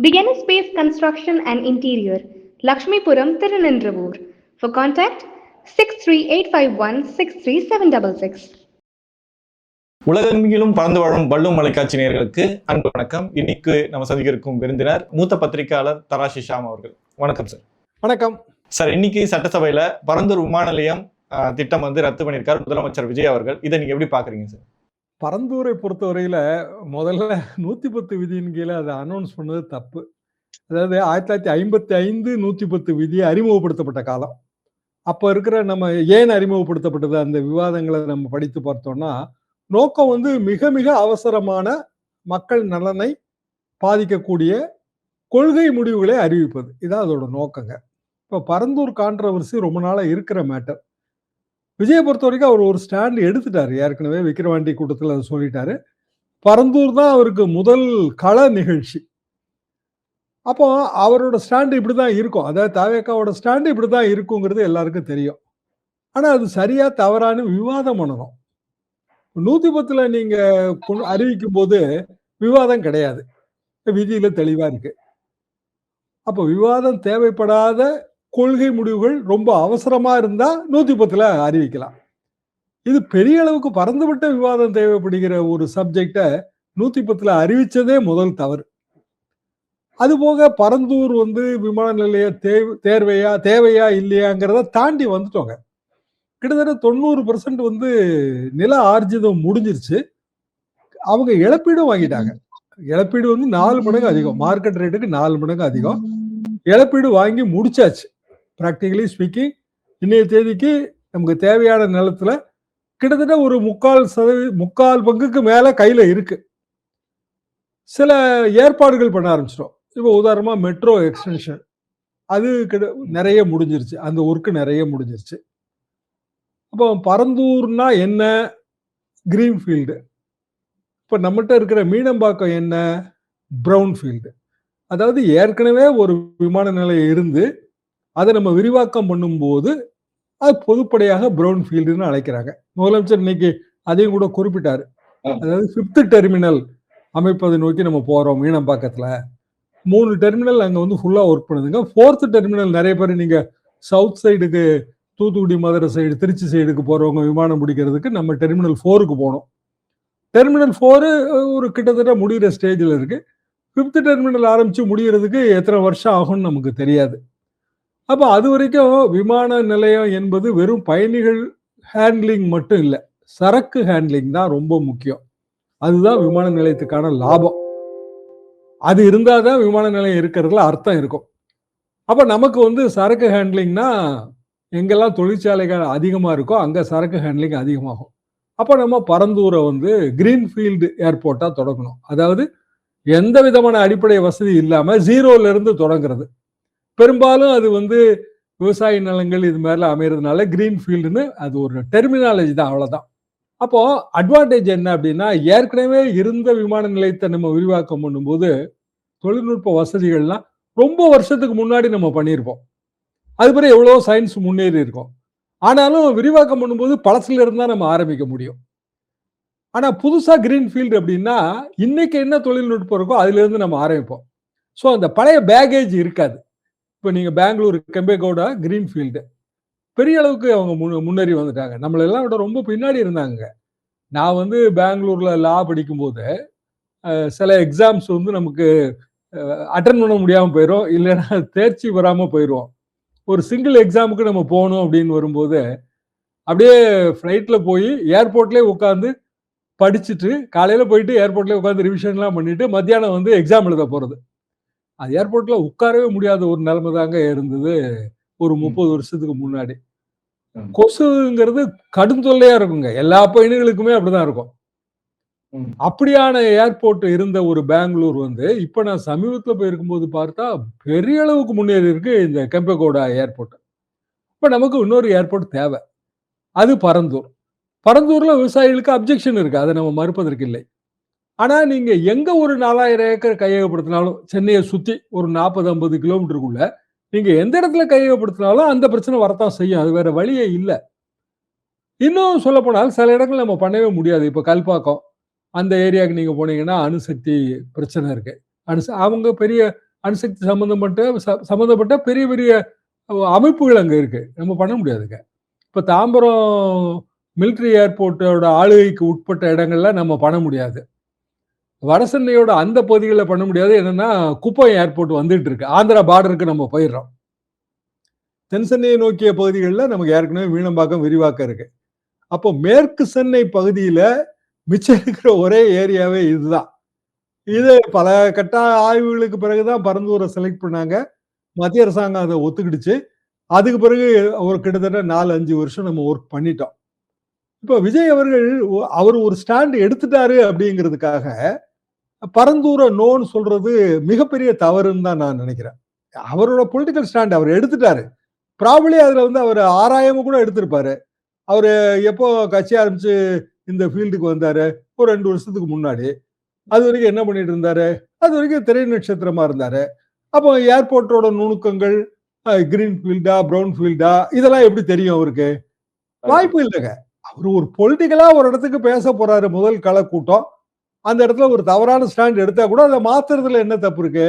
Beginner Space Construction and Interior, Lakshmipuram, Tirunendravoor. For contact 63851 63766. உலகெங்கிலும் பறந்து வாழும் பல்லும் மலைக்காட்சி நேயர்களுக்கு அன்பு வணக்கம். இன்னைக்கு நம்ம சந்திக்க இருக்கும் விருந்தினர் மூத்த பத்திரிகையாளர் தராசி ஷாம் அவர்கள். வணக்கம் சார். வணக்கம் சார். இன்னைக்கு சட்டசபையில பரந்தூர் விமான நிலையம் திட்டம் ரத்து பண்ணியிருக்காரு முதலமைச்சர் விஜய் அவர்கள். இதை நீங்க எப்படி பாக்குறீங்க சார்? பரந்தூரை பொறுத்தவரையில முதல்ல 110 விதியின் கீழே அதை அனௌன்ஸ் பண்ணது தப்பு. அதாவது 1955 110 விதி அறிமுகப்படுத்தப்பட்ட காலம். அப்ப இருக்கிற நம்ம ஏன் அறிமுகப்படுத்தப்பட்டது அந்த விவாதங்களை நம்ம படித்து பார்த்தோம்னா, நோக்கம் மிக மிக அவசரமான மக்கள் நலனை பாதிக்கக்கூடிய கொள்கை முடிவுகளை அறிவிப்பது. இதான் அதோட நோக்கங்க. இப்ப பரந்தூர் கான்ட்ரவர்சி ரொம்ப நாளா இருக்கிற மேட்டர். விஜயை பொறுத்த வரைக்கும் அவர் ஒரு ஸ்டாண்ட் எடுத்துட்டாரு. ஏற்கனவே விக்கிரவாண்டி கூட்டத்தில் அதை சொல்லிட்டாரு. பரந்தூர் தான் அவருக்கு முதல் கள நிகழ்ச்சி. அப்போ அவரோட ஸ்டாண்டு இப்படிதான் இருக்கும். அதாவது தவேகாவோட ஸ்டாண்டு இப்படிதான் இருக்குங்கிறது எல்லாருக்கும் தெரியும். ஆனா அது சரியா தவறான விவாதம் பண்ணணும். 110 நீங்க அறிவிக்கும் போது விவாதம் கிடையாது, விதியில தெளிவா இருக்கு. அப்போ விவாதம் தேவைப்படாத கொள்கை முடிவுகள் ரொம்ப அவசரமா இருந்தா 110 அறிவிக்கலாம். இது பெரிய அளவுக்கு பறந்துவிட்ட விவாதம் தேவைப்படுகிற ஒரு சப்ஜெக்ட 110 அறிவிச்சதே முதல் தவறு. அதுபோக பரந்தூர் விமான நிலைய தேவையா இல்லையாங்கிறத தாண்டி வந்துட்டோங்க. கிட்டத்தட்ட 90% நில ஆர்ஜிதம் முடிஞ்சிருச்சு. அவங்க இழப்பீடும் வாங்கிட்டாங்க. இழப்பீடு 4 மடங்கு அதிகம், மார்க்கெட் ரேட்டுக்கு 4 மடங்கு அதிகம். இழப்பீடு வாங்கி முடிச்சாச்சு. பிராக்டிகலி ஸ்பீக்கிங் இன்னைய தேதிக்கு நமக்கு தேவையான நிலத்துல கிட்டத்தட்ட ஒரு 3/4 பங்குக்கு மேல கையில இருக்கு. சில ஏற்பாடுகள் பண்ண ஆரம்பிச்சிட்டோம். இப்போ உதாரணமா மெட்ரோ எக்ஸ்டென்ஷன் அது நிறைய முடிஞ்சிருச்சு. அந்த ஒர்க்கு நிறைய முடிஞ்சிருச்சு. அப்போ பரந்தூர்னா என்ன? Green field. இப்போ நம்மகிட்ட இருக்கிற மீனம்பாக்கம் என்ன? Brown field. அதாவது ஏற்கனவே ஒரு விமான நிலையம் இருந்து அதை நம்ம விரிவாக்கம் பண்ணும்போது அது பொதுப்படையாக பிரவுன் ஃபீல்டுன்னு அழைக்கிறாங்க. முதலமைச்சர் இன்னைக்கு அதையும் கூட குறிப்பிட்டாரு. அதாவது 5th டெர்மினல் அமைப்பதை நோக்கி நம்ம போறோம். மீனம்பாக்கத்துல 3 டெர்மினல் அங்க ஃபுல்லா ஒர்க் பண்ணுதுங்க. 4th டெர்மினல் நிறைய பேர் நீங்க சவுத் சைடுக்கு தூத்துக்குடி மதுரை சைடு திருச்சி சைடுக்கு போறவங்க விமானம் பிடிக்கிறதுக்கு நம்ம டெர்மினல் 4க்கு போனோம். டெர்மினல் 4 ஒரு கிட்டத்தட்ட முடிகிற ஸ்டேஜில் இருக்கு. 5th டெர்மினல் ஆரம்பிச்சு முடிகிறதுக்கு எத்தனை வருஷம் ஆகும்னு நமக்கு தெரியாது. அப்போ அது வரைக்கும் விமான நிலையம் என்பது வெறும் பயணிகள் ஹேண்ட்லிங் மட்டும் இல்லை, சரக்கு ஹேண்ட்லிங் தான் ரொம்ப முக்கியம். அதுதான் விமான நிலையத்துக்கான லாபம். அது இருந்தாதான் விமான நிலையம் இருக்கிறதுல அர்த்தம் இருக்கும். அப்ப நமக்கு சரக்கு ஹேண்ட்லிங்னா எங்கெல்லாம் தொழிற்சாலைகள் அதிகமா இருக்கோ அங்க சரக்கு ஹேண்ட்லிங் அதிகமாகும். அப்ப நம்ம பரந்தூரை கிரீன் ஃபீல்டு ஏர்போர்ட்டா தொடங்கணும். அதாவது எந்த விதமான அடிப்படை வசதி இல்லாம 0ல இருந்து தொடங்குறது. பெரும்பாலும் அது விவசாய நிலங்கள் இது மாதிரிலாம் அமைகிறதுனால கிரீன் ஃபீல்டுன்னு அது ஒரு டெர்மினாலஜி தான், அவ்வளவுதான். அப்போ அட்வான்டேஜ் என்ன அப்படின்னா, ஏற்கனவே இருந்த விமான நிலையத்தை நம்ம விரிவாக்கம் பண்ணும்போது தொழில்நுட்ப வசதிகள்லாம் ரொம்ப வருஷத்துக்கு முன்னாடி நம்ம பண்ணியிருப்போம். அது பிறகு எவ்வளோ சயின்ஸ் முன்னேறி இருக்கும். ஆனாலும் விரிவாக்கம் பண்ணும்போது பழசுல இருந்தா நம்ம ஆரம்பிக்க முடியும். ஆனா புதுசா கிரீன் ஃபீல்டு அப்படின்னா இன்னைக்கு என்ன தொழில்நுட்பம் இருக்கோ அதுல இருந்து நம்ம ஆரம்பிப்போம். ஸோ அந்த பழைய பேகேஜ் இருக்காது. இப்போ நீங்க பெங்களூர் கெம்பேகவுடா கிரீன் ஃபீல்டு பெரிய அளவுக்கு அவங்க முன்னேறி வந்துட்டாங்க. நம்மளெல்லாம் விட ரொம்ப பின்னாடி இருந்தாங்க. நான் பெங்களூர்ல லா படிக்கும்போது சில எக்ஸாம்ஸ் நமக்கு அட்டன் பண்ண முடியாம போயிடும், இல்லைன்னா தேர்ச்சி வராம போயிடுவோம். ஒரு சிங்கிள் எக்ஸாமுக்கு நம்ம போகணும் அப்படின்னு வரும்போது அப்படியே ஃப்ளைட்ல போய் ஏர்போர்ட்லேயே உட்காந்து படிச்சுட்டு காலையில போயிட்டு ஏர்போர்ட்லேயே உட்காந்து ரிவிஷன்லாம் பண்ணிட்டு மத்தியானம் எக்ஸாம் எழுத போறது. அது ஏர்போர்ட்ல உட்காரவே முடியாத ஒரு நிலைமை தாங்க இருந்தது ஒரு 30 வருஷத்துக்கு முன்னாடி. கொசுங்கிறது கடும் தொல்லையா இருக்குங்க. எல்லா பயணிகளுக்குமே அப்படிதான் இருக்கும். அப்படியான ஏர்போர்ட் இருந்த ஒரு பெங்களூர் இப்ப நான் சமீபத்தில் போயிருக்கும்போது பார்த்தா பெரிய அளவுக்கு முன்னேறி இருக்கு இந்த கெம்பேகவுடா ஏர்போர்ட். இப்ப நமக்கு இன்னொரு ஏர்போர்ட் தேவை, அது பரந்தூர். பரந்தூர்ல விவசாயிகளுக்கு அப்ஜெக்ஷன் இருக்கு, அதை நம்ம மறுப்பதற்கு இல்லை. ஆனா நீங்க எங்க ஒரு 4000 ஏக்கர் கையகப்படுத்தினாலும் சென்னையை சுத்தி ஒரு 40-50 கிலோமீட்டருக்குள்ள நீங்க எந்த இடத்துல கையகப்படுத்தினாலும் அந்த பிரச்சனை வரத்தான் செய்யும். அது வேற வழியே இல்லை. இன்னும் சொல்ல போனால் சில இடங்கள் நம்ம பண்ணவே முடியாது. இப்ப கல்பாக்கம் அந்த ஏரியாவுக்கு நீங்க போனீங்கன்னா அணுசக்தி பிரச்சனை இருக்கு. அவங்க பெரிய அணுசக்தி சம்பந்தப்பட்ட பெரிய பெரிய அமைப்புகள் அங்க இருக்கு. நம்ம பண்ண முடியாதுங்க. இப்ப தாம்பரம் மிலிட்டரி ஏர்போர்ட்டோட ஆளுகைக்கு உட்பட்ட இடங்கள்ல நம்ம பண்ண முடியாது. வடசென்னையோட அந்த பகுதிகளில் பண்ண முடியாது. என்னன்னா குப்பம் ஏர்போர்ட் வந்துட்டு இருக்கு. ஆந்திரா பார்டருக்கு நம்ம போயிடுறோம். தென் சென்னையை நோக்கிய பகுதிகளில் நமக்கு ஏற்கனவே மீனம்பாக்கம் விரிவாக்கம் இருக்கு. அப்போ மேற்கு சென்னை பகுதியில மிச்சம் இருக்கிற ஒரே ஏரியாவே இதுதான். இது பல கட்ட ஆய்வுகளுக்கு பிறகுதான் பரந்தூரை செலக்ட் பண்ணாங்க. மத்திய அரசாங்கம் அதை ஒத்துக்கிடுச்சு. அதுக்கு பிறகு ஒரு கிட்டத்தட்ட 4-5 வருஷம் நம்ம ஒர்க் பண்ணிட்டோம். இப்போ விஜய் அவர்கள் அவர் ஒரு ஸ்டாண்ட் எடுத்துட்டாரு அப்படிங்கிறதுக்காக பரந்தூரை நோன்னு சொல்றது மிகப்பெரிய தவறுன்னு தான் நான் நினைக்கிறேன். அவரோட பொலிட்டிக்கல் ஸ்டாண்ட் அவர் எடுத்துட்டாரு. ப்ராபபிலி அதுல அவர் ஆராயம கூட எடுத்திருப்பாரு. அவரு எப்போ கட்சி ஆரம்பிச்சு இந்த ஃபீல்டுக்கு வந்தாரு? ஒரு 2 வருஷத்துக்கு முன்னாடி. அது வரைக்கும் என்ன பண்ணிட்டு இருந்தாரு? அது வரைக்கும் திரை நட்சத்திரமா இருந்தாரு. அப்போ ஏர்போர்ட்டோட நுணுக்கங்கள், கிரீன் ஃபீல்டா ப்ரௌன் ஃபீல்டா இதெல்லாம் எப்படி தெரியும் அவருக்கு? வாய்ப்பு இல்லைங்க. அவர் ஒரு பொலிட்டிக்கலா ஒரு இடத்துக்கு பேச போறாரு முதல் கள கூட்டம். அந்த இடத்துல ஒரு தவறான ஸ்டாண்ட் எடுத்தா கூட அதை மாத்துறதுல என்ன தப்பு இருக்கு?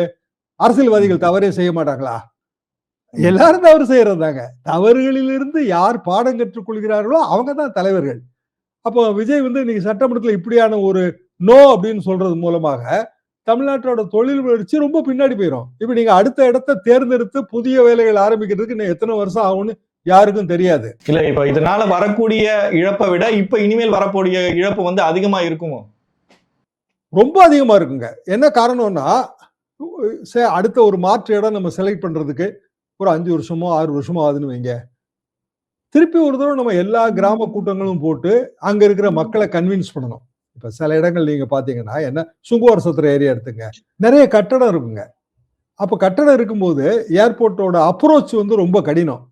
அரசியல்வாதிகள் தவறே செய்ய மாட்டாங்களா? எல்லாரும் தவறு செய்யறதாங்க. தவறுகளிலிருந்து யார் பாடம் கற்றுக் கொள்கிறார்களோ அவங்க தான் தலைவர்கள். அப்போ விஜய் இன்னைக்கு சட்டமன்றத்தில் இப்படியான ஒரு நோ அப்படின்னு சொல்றது மூலமாக தமிழ்நாட்டோட தொழில் வளர்ச்சி ரொம்ப பின்னாடி போயிடும். இப்ப நீங்க அடுத்த இடத்தை தேர்ந்தெடுத்து புதிய வேலைகள் ஆரம்பிக்கிறதுக்கு இன்னும் எத்தனை வருஷம் ஆகும்னு யாருக்கும் தெரியாது. இல்ல இப்ப இதனால வரக்கூடிய இழப்பை விட இப்ப இனிமேல் வரக்கூடிய இழப்பு அதிகமா இருக்குமோ? ரொம்ப அதிகமா இருக்குங்க. என்ன காரணம்னா அடுத்த ஒரு மாற்று இடம் நம்ம செலக்ட் பண்றதுக்கு ஒரு 5 வருஷமோ 6 வருஷமோ ஆகுதுன்னு வைங்க. திருப்பி ஒரு தடவை நம்ம எல்லா கிராம கூட்டங்களும் போட்டு அங்க இருக்கிற மக்களை கன்வின்ஸ் பண்ணணும். இப்ப சில இடங்கள் நீங்க பாத்தீங்கன்னா என்ன சுங்குவார் சத்திர ஏரியா எடுத்துங்க, நிறைய கட்டடம் இருக்குங்க. அப்ப கட்டடம் இருக்கும்போது ஏர்போர்ட்டோட அப்ரோச் ரொம்ப கடினம்.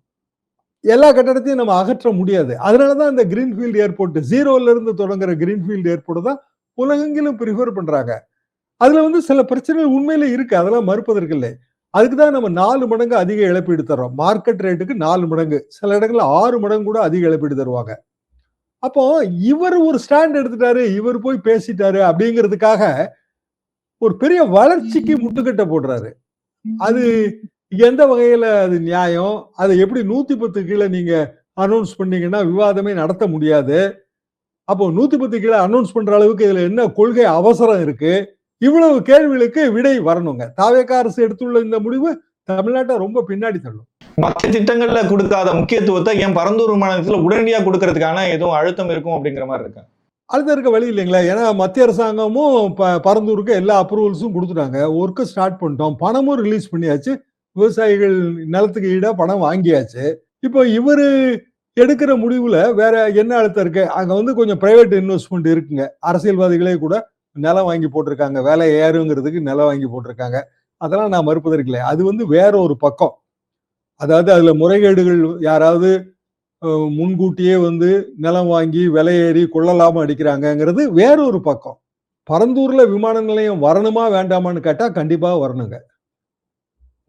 எல்லா கட்டடத்தையும் நம்ம அகற்ற முடியாது. அதனாலதான் இந்த கிரீன்ஃபீல்டு ஏர்போர்ட் 0ல இருந்து தொடங்குற கிரீன்ஃபீல்டு ஏர்போர்ட் தான் உலகெங்கிலும் ப்ரிஃபர் பண்றாங்க. அதுல சில பிரச்சனைகள் உண்மையில இருக்கு, அதெல்லாம் மறுப்பதற்கு இல்லை. அதுக்குதான் நம்ம 4 மடங்கு அதிக இழப்பீடு தர்றோம். மார்க்கெட் ரேட்டுக்கு 4 மடங்கு, சில இடங்கள்ல 6 மடங்கு கூட அதிக இழப்பீடு தருவாங்க. அப்போ இவர் ஒரு ஸ்டாண்ட் எடுத்துட்டாரு, இவர் போய் பேசிட்டாரு அப்படிங்கிறதுக்காக ஒரு பெரிய வளர்ச்சிக்கு முட்டுக்கட்டை போடுறாரு. அது எந்த வகையில அது நியாயம்? அதை எப்படி 110 கீழே நீங்க அனௌன்ஸ் பண்ணீங்கன்னா விவாதமே நடத்த முடியாது. அப்போ 110 கீழே அனௌன்ஸ் பண்ற அளவுக்கு இதுல என்ன கொள்கை அவசரம் இருக்கு? இவ்வளவு கேள்விகளுக்கு விடை வரணுங்க. தாவேக அரசு எடுத்துள்ள இந்த முடிவு தமிழ்நாட்டை ரொம்ப பின்னாடி தள்ளும். மற்ற திட்டங்கள்ல கொடுக்காத முக்கியத்துவத்தை ஏன் பரந்தூர் விமானத்துல உடனடியா கொடுக்கறதுக்கான எதுவும் அழுத்தம் இருக்கும் அப்படிங்கிற மாதிரி இருக்கு. அழுத்தம் இருக்க வழி இல்லைங்களா? ஏன்னா மத்திய அரசாங்கமும் பரந்தூருக்கு எல்லா அப்ரூவல்ஸும் கொடுத்துட்டாங்க. ஒர்க்கு ஸ்டார்ட் பண்ணிட்டோம், பணமும் ரிலீஸ் பண்ணியாச்சு, விவசாயிகள் நிலத்துக்கு ஈடா பணம் வாங்கியாச்சு. இப்போ இவரு எடுக்கிற முடிவுல வேற என்ன அழுத்தம் இருக்கு? அங்க கொஞ்சம் பிரைவேட் இன்வெஸ்ட்மெண்ட் இருக்குங்க. அரசியல்வாதிகளே கூட நிலம் வாங்கி போட்டிருக்காங்க, வேலை ஏறுங்கிறதுக்கு நிலம் வாங்கி போட்டிருக்காங்க. அதெல்லாம் நான் மறுப்பதற்கு இல்லை. அது வேற ஒரு பக்கம். அதாவது அதுல முறைகேடுகள் யாராவது முன்கூட்டியே நிலம் வாங்கி விலை ஏறி கொள்ளலாம அடிக்கிறாங்கிறது வேற ஒரு பக்கம். பரந்தூர்ல விமான நிலையம் வரணுமா வேண்டாமான்னு கேட்டா கண்டிப்பா வரணுங்க.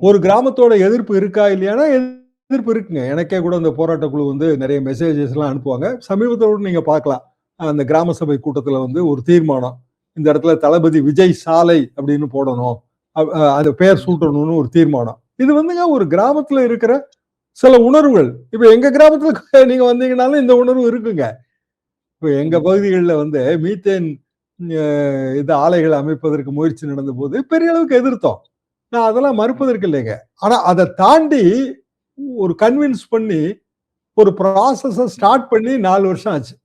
ஒரு கிராமத்தோட எதிர்ப்பு இருக்கா இல்லையானா எதிர்ப்பு இருக்குங்க. எனக்கே கூட இந்த போராட்ட குழு நிறைய மெசேஜஸ் எல்லாம் அனுப்புவாங்க. சமீபத்தோடு நீங்க பார்க்கலாம், அந்த கிராம சபை கூட்டத்துல ஒரு தீர்மானம், இந்த இடத்துல தளபதி விஜய் சாலை அப்படின்னு போடணும், அது பெயர் சூட்டணும்னு ஒரு தீர்மானம். இது ஒரு கிராமத்துல இருக்கிற சில உணர்வுகள். இப்ப எங்க கிராமத்துல நீங்க வந்தீங்கன்னாலும் இந்த உணர்வு இருக்குங்க. இப்ப எங்க பகுதிகளில் மீத்தேன் ஆலைகள் அமைப்பதற்கு முயற்சி நடந்த போது பெரிய அளவுக்கு எதிர்த்தோம். நான் அதெல்லாம் மறுப்பதற்கு இல்லைங்க. ஆனா அதை தாண்டி ஒரு கன்வின்ஸ் பண்ணி ஒரு ப்ராசஸ ஸ்டார்ட் பண்ணி 4 வருஷம் ஆச்சு.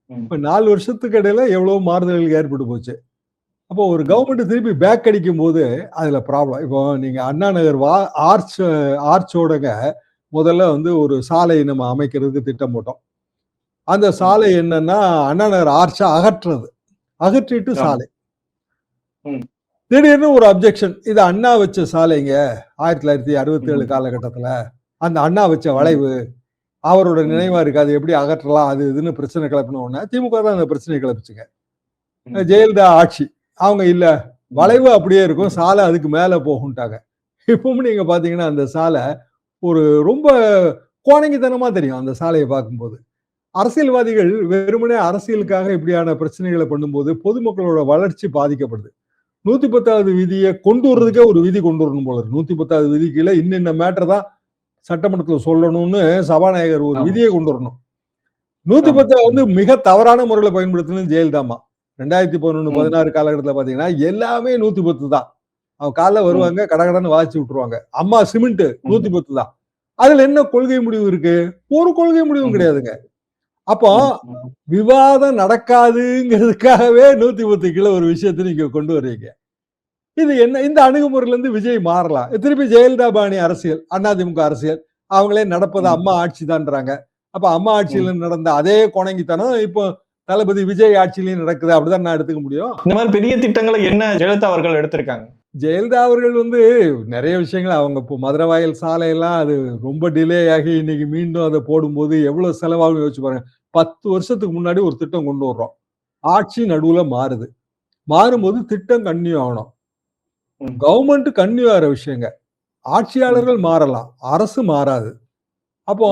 இப்ப 4 வருஷத்துக்கு இடையில எவ்வளவு மாறுதல்கள் ஏற்பட்டு போச்சு. அப்போ ஒரு கவர்மெண்ட் திருப்பி பேக் அடிக்கும் போது அதுல ப்ராப்ளம். இப்போ நீங்க அண்ணா நகர் ஆர்ச்சோடங்க முதல்ல ஒரு சாலை நம்ம அமைக்கிறதுக்கு திட்டம் போட்டோம். அந்த சாலை என்னன்னா அண்ணா நகர் ஆர்ச்சை அகற்றிட்டு சாலை. திடீர்னு ஒரு அப்ஜெக்ஷன், இது அண்ணா வச்ச சாலைங்க, 1967 காலகட்டத்துல அந்த அண்ணா வச்ச வளைவு அவரோட நினைவா இருக்கு, அது எப்படி அகற்றலாம், அது இதுன்னு பிரச்சனை கிளப்பின உடனே திமுக தான் அந்த பிரச்சனை கிளப்பிச்சுங்க. ஜெயலலிதா ஆட்சி அவங்க இல்ல, வளைவு அப்படியே இருக்கும், சாலை அதுக்கு மேல போகும்ட்டாங்க. இப்பவும் நீங்க பாத்தீங்கன்னா அந்த சாலை ஒரு ரொம்ப கோணங்கித்தனமா தெரியும் அந்த சாலையை பார்க்கும்போது. அரசியல்வாதிகள் வெறுமனே அரசியலுக்காக இப்படியான பிரச்சனைகளை பண்ணும்போது பொதுமக்களோட வளர்ச்சி பாதிக்கப்படுது. 110வது விதியை கொண்டு வர்றதுக்கே ஒரு விதி கொண்டு வரணும் போல இருக்கு. 110வது விதி கீழே இன்ன மேட்டர் தான் சட்டமன்றத்துல சொல்லணும்னு சபாநாயகர் ஒரு விதியை கொண்டு வரணும். 110 வந்து மிக தவறான முறையில பயன்படுத்தணும் ஜெயலலிதாமா. 2011-16 காலகட்டத்தில் பாத்தீங்கன்னா எல்லாமே 110 தான். அவங்க காலைல வருவாங்க, கடகடன்னு வாசிச்சு விட்டுருவாங்க. அம்மா சிமெண்ட் 110 தான். அதுல என்ன கொள்கை முடிவு இருக்கு? ஒரு கொள்கை முடிவும் கிடையாதுங்க. அப்போ விவாதம் நடக்காதுங்கிறதுக்காகவே 110 கீழே ஒரு விஷயத்தை நீங்க கொண்டு வர்றீங்க. இது என்ன? இந்த அணுகுமுறையில இருந்து விஜய் மாறலாம். திருப்பி ஜெயலலிதா பாணி அரசியல், அதிமுக அரசியல், அவங்களே நடப்பது அம்மா ஆட்சி தான்றாங்க. அப்ப அம்மா ஆட்சியில நடந்த அதே கொணங்கித்தனம் இப்போ தளபதி விஜய் ஆட்சியிலையும் நடக்குது. அப்படிதான் நான் எடுத்துக்க முடியும். இந்த மாதிரி பெரிய திட்டங்களை என்ன ஜெயலலிதா அவர்கள் எடுத்திருக்காங்க? ஜெயலலிதா அவர்கள் வந்து நிறைய விஷயங்கள், அவங்க இப்போ மதுரவாயல் சாலையெல்லாம் அது ரொம்ப டிலே ஆகி இன்னைக்கு மீண்டும் அதை போடும்போது எவ்வளவு செலவாகும் யோசிச்சு பாருங்க. 10 வருஷத்துக்கு முன்னாடி ஒரு திட்டம் கொண்டு வர்றோம். ஆட்சி நடுவுல மாறுது. மாறும்போது திட்டம் கன்னியூ ஆகணும். கவர்மெண்ட் கன்னியூ ஆகிற விஷயங்க. ஆட்சியாளர்கள் மாறலாம், அரசு மாறாது. அப்போ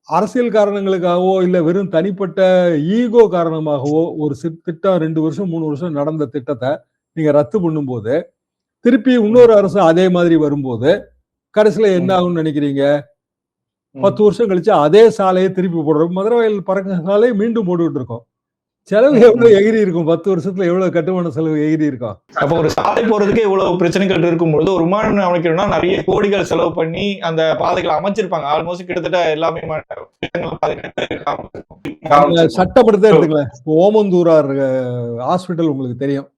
அரசியல் காரணங்களுக்காகவோ இல்ல வெறும் தனிப்பட்ட ஈகோ காரணமாகவோ ஒரு திட்டம் 2 வருஷம் 3 வருஷம் நடந்த திட்டத்தை நீங்க ரத்து பண்ணும்போது திருப்பி இன்னொரு அரசு அதே மாதிரி வரும்போது கடைசியில என்ன ஆகும்னு நினைக்கிறீங்க? 10 வருஷம் கழிச்சு அதே சாலையை திருப்பி போடுறோம். மதுரவாயல் பறக்க சாலையை மீண்டும் போட்டுக்கிட்டு இருக்கோம். செலவு எவ்வளவு எகிரி இருக்கும்? 10 வருஷத்துல எவ்வளவு கட்டுமான செலவு எகிரி இருக்கும்? அப்ப ஒரு சாலை போறதுக்கு இவ்வளவு பிரச்சனைகள் இருக்கும்போது ஒரு விமானம் அமைக்கணும்னா நிறைய கோடிகள் செலவு பண்ணி அந்த பாதைகளை அமைச்சிருப்பாங்க. ஆல்மோஸ்ட் கிட்டத்தட்ட எல்லாமே சட்டப்படுத்த எடுத்துக்கலாம். ஓமந்தூரார் ஹாஸ்பிட்டல் உங்களுக்கு தெரியும்.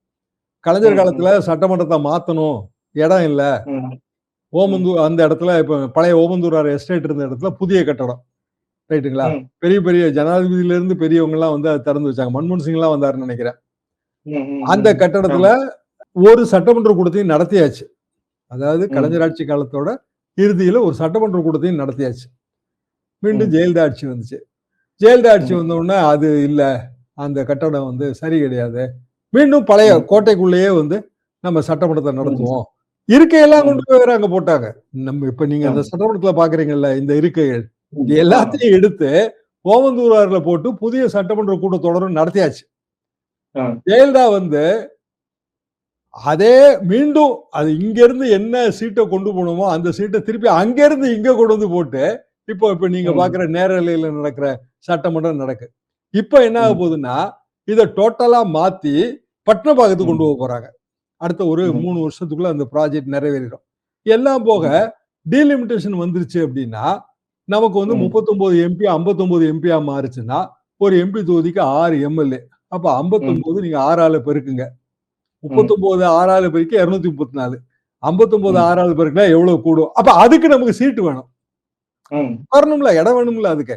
கலைஞர் காலத்துல சட்டமன்றத்தை மாத்தணும், இடம் இல்ல. ஓமந்தூர் அந்த இடத்துல இப்ப பழைய ஓமந்தூரார் எஸ்டேட் இருந்த இடத்துல புதிய கட்டடம், ரைட்டுங்களா? பெரிய பெரிய ஜனாதிபதியில இருந்து பெரியவங்க எல்லாம் வந்து அதை திறந்து வச்சாங்க. மன்மோகன் சிங் எல்லாம் வந்தாருன்னு நினைக்கிறேன். அந்த கட்டடத்துல ஒரு சட்டமன்ற கூட்டத்தையும் நடத்தியாச்சு. அதாவது கலைஞர் ஆட்சி காலத்தோட இறுதியில ஒரு சட்டமன்ற கூட்டத்தையும் நடத்தியாச்சு. மீண்டும் ஜெயலலிதா ஆட்சி வந்துச்சு. ஜெயலலிதா ஆட்சி வந்த உடனே அது இல்ல, அந்த கட்டடம் வந்து சரி கிடையாது, மீண்டும் பழைய கோட்டைக்குள்ளேயே வந்து நம்ம சட்டமன்றத்தை நடத்துவோம். இருக்கையெல்லாம் கொண்டு போய் வேற அங்க போட்டாங்க. நம்ம இப்ப நீங்க அந்த சட்டமன்றத்துல பாக்குறீங்கல்ல, இந்த இருக்கைகள் எல்லாத்தையும் எடுத்து ஓமந்தூரார்ல போட்டு புதிய சட்டமன்ற கூட்டத்தொடரும் நடத்தியாச்சு. ஜெயலலிதா வந்து அதே மீண்டும் அது இங்க இருந்து என்ன சீட்டை கொண்டு போகணுமோ அந்த சீட்டை திருப்பி அங்க இருந்து இங்க கொண்டு வந்து போட்டு இப்ப நீங்க பாக்குற நேரலையில நடக்கிற சட்டமன்றம் நடக்கு. இப்ப என்ன ஆக போகுதுன்னா இதை டோட்டலா மாத்தி பட்டணப்பாக்கத்துக்கு கொண்டு போக போறாங்க. அடுத்த ஒரு 3 வருஷத்துக்குள்ள அந்த ப்ராஜெக்ட் நிறைவேறிடும். எல்லாம் போக டீலிமிட்டேஷன் வந்துருச்சு அப்படின்னா நமக்கு வந்து 39 எம்பி 59 எம்பியா மாறுச்சுன்னா ஒரு எம்பி தொகுதிக்கு 6 எம்எல்ஏ. அப்ப 59 நீங்க 6ஆல பெருக்குங்க. 39 6ஆல பெருக்கி 234. 59 6ஆல பெருக்குனா எவ்வளவு கூடும்? அப்ப அதுக்கு நமக்கு சீட்டு வேணும், வரணும்ல, இடம் வேணும்ல அதுக்கு.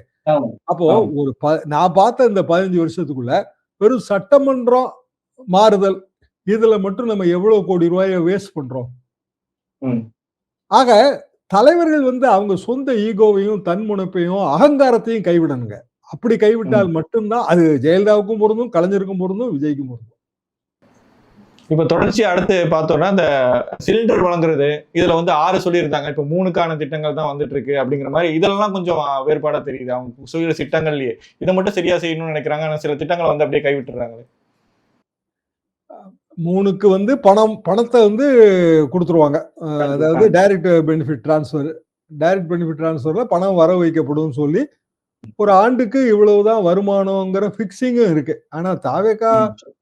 அப்போ ஒரு நான் பார்த்த இந்த 15 வருஷத்துக்குள்ள வெறும் சட்டமன்றம் மாறுதல் இதுல மட்டும் நம்ம எவ்வளவு கோடி ரூபாயை வேஸ்ட் பண்றோம். ஆக தலைவர்கள் வந்து அவங்க சொந்த ஈகோவையும் தன்முனைப்பையும் அகங்காரத்தையும் கைவிடணுங்க. அப்படி கைவிட்டால் மட்டும்தான் அது ஜெயலலிதாவுக்கும் பொருந்தும், கலைஞருக்கும் பொருந்தும், விஜய்க்கும் பொருந்தும். இப்ப தொடர்ச்சி அடுத்து பார்த்தோம்னா இந்த சிலிண்டர் வழங்குறது இதுல வந்து 6 சொல்லியிருந்தாங்க. இப்ப 3க்கான திட்டங்கள் தான் வந்துட்டு இருக்கு அப்படிங்கிற மாதிரி இதெல்லாம் கொஞ்சம் வேறுபாடா தெரியுது. அவங்க சொல்லிற திட்டங்கள்லயே இதை மட்டும் சரியா செய்யணும்னு நினைக்கிறாங்க. ஆனா சில திட்டங்களை வந்து அப்படியே கைவிட்டுறாங்க. 3க்கு வந்து பணத்தை வந்து கொடுத்துருவாங்க. அதாவது direct benefit transfer. Direct benefit டிரான்ஸ்ஃபர்ல பணம் வர வைக்கப்படும் சொல்லி ஒரு ஆண்டுக்கு இவ்வளவுதான் வருமானம்ங்கிற பிக்சிங்கும் இருக்கு. ஆனா தாவேகா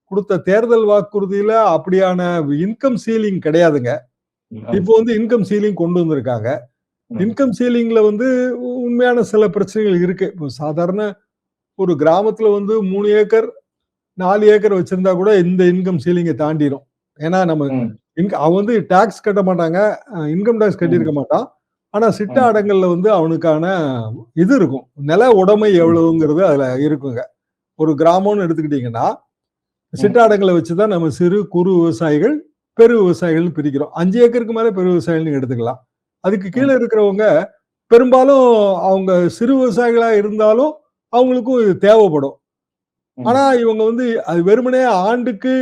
கொடுத்த தேர்தல் வாக்குறுதியில அப்படியான இன்கம் சீலிங் கிடையாதுங்க. இப்போ வந்து இன்கம் சீலிங் கொண்டு வந்திருக்காங்க. இன்கம் சீலிங்ல வந்து உண்மையான சில பிரச்சனைகள் இருக்கு. இப்போ சாதாரண ஒரு கிராமத்துல வந்து 3 ஏக்கர் 4 ஏக்கர் வச்சிருந்தா கூட இந்த இன்கம் சீலிங்கை தாண்டிடும். ஏன்னா நம்ம அவன் வந்து டாக்ஸ் கட்ட மாட்டாங்க, இன்கம் டாக்ஸ் கட்டியிருக்க மாட்டான். ஆனா சிட்ட அடங்கல்ல வந்து அவனுக்கான இது இருக்கும், நில உடைமை எவ்வளவுங்கிறது அதுல இருக்குங்க. ஒரு கிராமம்னு எடுத்துக்கிட்டீங்கன்னா சிட்டாடங்களை வச்சுதான் நம்ம சிறு குறு விவசாயிகள் பெரு விவசாயிகள் பிரிக்கிறோம். 5 ஏக்கருக்கு மேல பெரு விவசாயிகள் எடுத்துக்கலாம். அதுக்கு கீழே இருக்கிறவங்க பெரும்பாலும் அவங்க சிறு விவசாயிகளா இருந்தாலும் அவங்களுக்கும் இது தேவைப்படும். ஆனா இவங்க வந்து அது வெறுமனே ஆண்டுக்கு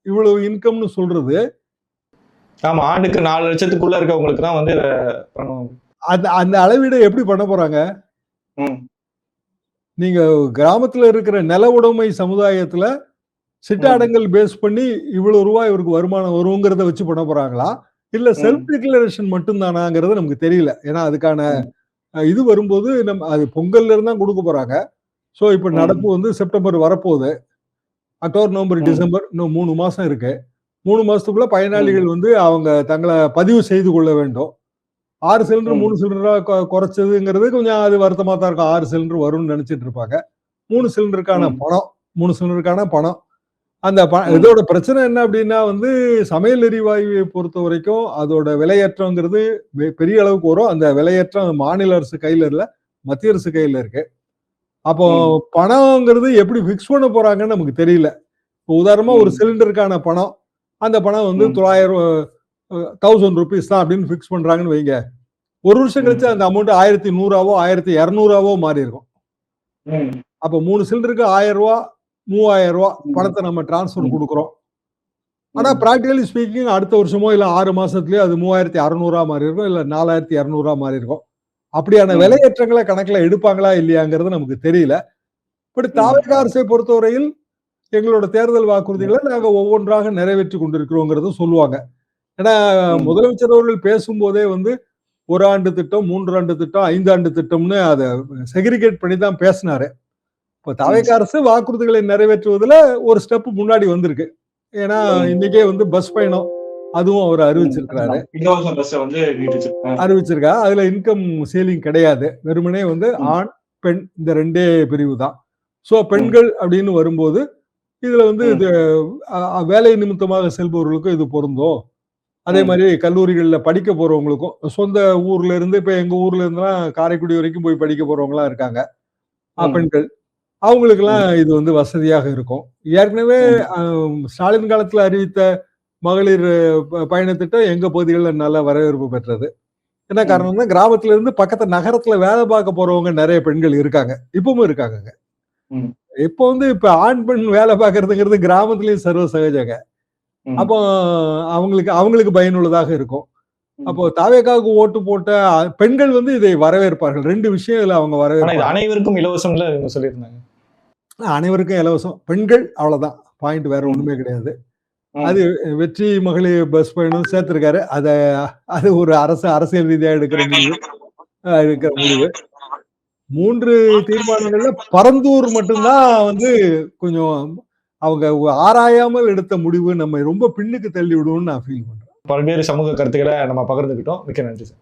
இவ்வளவு இன்கம்னு சொல்றது. ஆமா, ஆண்டுக்கு 4 லட்சத்துக்குள்ள இருக்கவங்களுக்கு தான் வந்து அந்த அளவீடு எப்படி பண்ண போறாங்க? நீங்க கிராமத்துல இருக்கிற நில உடைமை சமுதாயத்துல சிட்டாடங்கள் பேஸ் பண்ணி இவ்வளவு ரூபாய் இவருக்கு வருமானம் வருங்கிறத வச்சு பண்ண போறாங்களா, இல்ல செல்ஃப் டிக்ளரேஷன் மட்டும் தானாங்கிறது நமக்கு தெரியல. ஏன்னா அதுக்கான இது வரும்போது நம்ம அது பொங்கல்ல இருந்து தான் கொடுக்க போறாங்க. ஸோ இப்ப நடப்பு வந்து செப்டம்பர் வரப்போகுது. அக்டோபர், நவம்பர், டிசம்பர் இன்னும் 3 மாசம் இருக்கு. 3 மாசத்துக்குள்ள பயனாளிகள் வந்து அவங்க தங்களை பதிவு செய்து கொள்ள வேண்டும். 6 சிலிண்டர் 3 சிலிண்டரா குறைச்சதுங்கிறது கொஞ்சம் அது வருத்தமா தான் இருக்கும். 6 சிலிண்டர் வரும்னு நினைச்சிட்டு இருப்பாங்க. 3 சிலிண்டருக்கான பணம் அந்த இதோட பிரச்சனை என்ன அப்படின்னா வந்து சமையல் எரிவாயுவை பொறுத்த வரைக்கும் அதோட விலையேற்றம்ங்கிறது பெரிய அளவுக்கு வரும். அந்த விலையேற்றம் மாநில அரசு கையில இல்ல, மத்திய அரசு கையில இருக்கு. அப்போ பணம்ங்கிறது எப்படி பிக்ஸ் பண்ண போறாங்கன்னு நமக்கு தெரியல. உதாரணமா ஒரு சிலிண்டருக்கான பணம், அந்த பணம் வந்து 1000 rupees தான் அப்படின்னு பிக்ஸ் பண்றாங்கன்னு வைங்க. ஒரு வருஷம் கழிச்சு அந்த அமௌண்ட் 1100 1200 மாறி இருக்கும். அப்ப 3 சிலிண்டருக்கு 1000 ரூபாய் 3000 பணத்தை நம்ம டிரான்ஸ்பர் கொடுக்குறோம். ஆனா பிராக்டிகலி ஸ்பீக்கிங் அடுத்த வருஷமோ இல்ல 6 மாசத்துலயோ அது 3600 மாறி இருக்கும், இல்ல 4200 மாறி இருக்கும். அப்படியான விலையேற்றங்களை கணக்குல எடுப்பாங்களா இல்லையாங்கிறது நமக்கு தெரியல. பட் தாவேகா அரசை பொறுத்தவரையில் எங்களோட தேர்தல் வாக்குறுதிகளை நாங்க ஒவ்வொன்றாக நிறைவேற்றி கொண்டிருக்கிறோங்கிறத சொல்லுவாங்க. ஏன்னா முதலமைச்சர் அவர்கள் பேசும்போதே வந்து 1 ஆண்டு திட்டம், 3 ஆண்டு திட்டம், 5 ஆண்டு திட்டம்னு அதை செக்ரிகேட் பண்ணி தான் பேசினாரு. இப்போ தாவேகா அரசு வாக்குறுதிகளை நிறைவேற்றுவதில் ஒரு ஸ்டெப் முன்னாடி வந்திருக்கு. ஏன்னா இன்னைக்கே வந்து பஸ் பயணம் அதுவும் அவர் அறிவிச்சிருக்காரு. அதுல இன்கம் சீலிங் கிடையாது. வெறுமனே வந்து ஆண் பெண் இந்த 2 பிரிவு தான். சோ பெண்கள் அப்படின்னு வரும்போது இதுல வந்து இது வேலை நிமித்தமாக செல்பவர்களுக்கும் இது பொருந்தும். அதே மாதிரி கல்லூரிகள்ல படிக்க போறவங்களுக்கும் சொந்த ஊர்ல இருந்து இப்ப எங்க ஊர்ல இருந்துலாம் காரைக்குடி வரைக்கும் போய் படிக்க போறவங்களா இருக்காங்க பெண்கள். அவங்களுக்கு எல்லாம் இது வந்து வசதியாக இருக்கும். ஏற்கனவே ஸ்டாலின் காலத்துல அறிவித்த மகளிர் பயண திட்டம் எங்க பகுதிகளில் நல்ல வரவேற்பு பெற்றது. என்ன காரணம்னா கிராமத்துல இருந்து பக்கத்து நகரத்துல வேலை பார்க்க போறவங்க நிறைய பெண்கள் இருக்காங்க, இப்பவும் இருக்காங்க. இப்போ வந்து இப்ப ஆண் பெண் வேலை பார்க்கறதுங்கிறது கிராமத்துலயும் சர்வ சகஜங்க. அப்போ அவங்களுக்கு பயனுள்ளதாக இருக்கும். அப்போ தாவேகாவுக்கு ஓட்டு போட்ட பெண்கள் வந்து இதை வரவேற்பார்கள். 2 விஷயங்கள் அவங்க வரவேற்பார்கள். அனைவருக்கும் இலவசம்ல சொல்லியிருந்தாங்க. அனைவருக்கும் இலவசம். பெண்கள் அவ்வளவுதான் பாயிண்ட், வேற ஒண்ணுமே கிடையாது. அது வெற்றி மகளிர் பஸ் பயணம் சேர்த்திருக்காரு. அது ஒரு அரசியல் ரீதியா எடுக்கிற முடிவு. 3 தீர்மானங்கள்ல பரந்தூர் மட்டும்தான் வந்து கொஞ்சம் அவங்க ஆராயாமல் எடுத்த முடிவு நம்ம ரொம்ப பின்னுக்கு தள்ளி விடுவோம்னு நான் ஃபீல் பண்றேன். பல்வேறு சமூக கருத்துக்களை நம்ம பகிர்ந்துக்கிட்டோம். மிக்க நன்றி சார்.